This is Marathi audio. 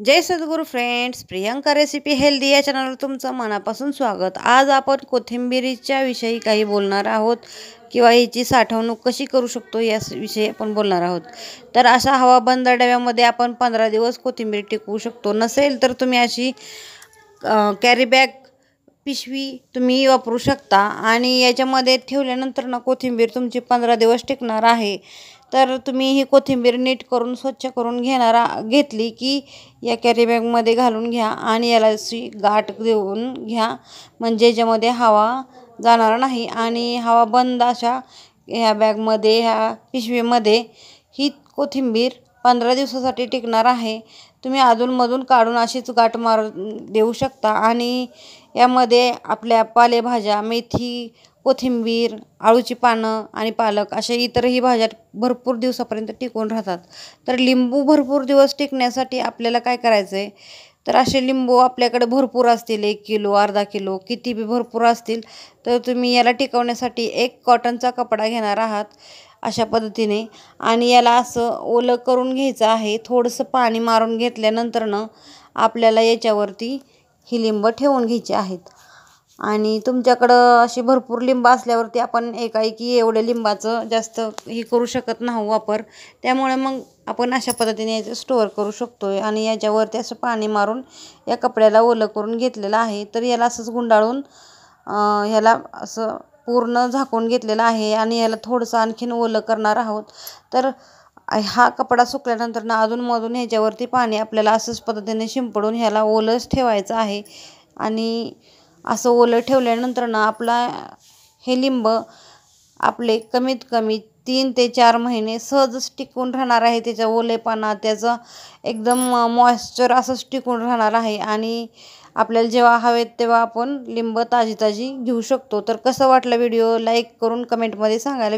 जय सद्गुरू फ्रेंड्स, प्रियंका रेसिपी हेल्दी या चॅनलवर तुमचं मनापासून स्वागत। आज आपण कोथिंबीरीच्या विषयी काही बोलणार आहोत किंवा हिची साठवणूक कशी करू शकतो याविषयी आपण बोलणार आहोत। तर अशा हवाबंद डब्यामध्ये आपण 15 दिवस कोथिंबीर टिकवू शकतो। नसेल तर तुम्ही अशी कॅरी बॅग पिशवी तुम्ही वापरू शकता आणि याच्यामध्ये ठेवल्यानंतर ना कोथिंबीर तुमची 15 दिवस टिकणार आहे। तर तुम्ही ही कोथिंबीर नीट करून स्वच्छ करून घेतली की या कॅरी बॅगमध्ये घालून घ्या आणि याला अशी गाठ देऊन घ्या, म्हणजे याच्यामध्ये हवा जाणार नाही आणि हवा बंद अशा ह्या बॅगमध्ये ह्या पिशवीमध्ये ही कोथिंबीर 15 दिवसासाठी टिकणार आहे। तुम्ही अधूनमधून काढून अशीच गाठ मारून देऊ शकता आणि यामध्ये आपल्या पालेभाज्या, मेथी, कोथिंबीर, आळूची पानं आणि पालक अशा इतरही भाज्या भरपूर दिवसापर्यंत टिकून राहतात। तर लिंबू भरपूर दिवस टिकण्यासाठी आपल्याला काय करायचं आहे, तर असे लिंबू आपल्याकडे भरपूर असतील, 1 किलो, अर्धा किलो, किती बी भरपूर असतील, तर तुम्ही याला टिकवण्यासाठी एक कॉटनचा कपडा घेणार आहात अशा पद्धतीने आणि याला असं ओलं करून घ्यायचं आहे। थोडंसं पाणी मारून घेतल्यानंतर आपल्याला याच्यावरती ही लिंब ठेवून घ्यायची आहेत आणि तुमच्याकडं अशी भरपूर लिंब असल्यावरती आपण एकाएकी एवढे लिंबाचं जास्त हे करू शकत नाही वापर, त्यामुळे मग आपण अशा पद्धतीने याचं स्टोअर करू शकतो आणि याच्यावरती असं पाणी मारून या कपड्याला ओलं करून घेतलेलं आहे। तर याला असंच गुंडाळून ह्याला असं पूर्ण झाकून घेतलेलं आहे आणि याला थोडंसं आणखीन ओलं करणार आहोत। तर हा कपडा सुकल्यानंतर अधूनमधून ह्याच्यावरती पाणी आपल्याला असंच पद्धतीने शिंपडून ह्याला ओलंच ठेवायचं आहे आणि असं ओलं ठेवल्यानंतर आपला हे लिंब आपले कमीत कमी 3 ते 4 महिने सहजच टिकून राहणार आहे। त्याचा ओलेपणा, त्याचं एकदम मॉइश्चर असंच टिकून राहणार आहे आणि आपल्याला जेव्हा हवेत तेव्हा आपण लिंब ताजी ताजी घेऊ शकतो। तर कसं वाटलं व्हिडिओ, लाईक करून कमेंटमध्ये सांगायला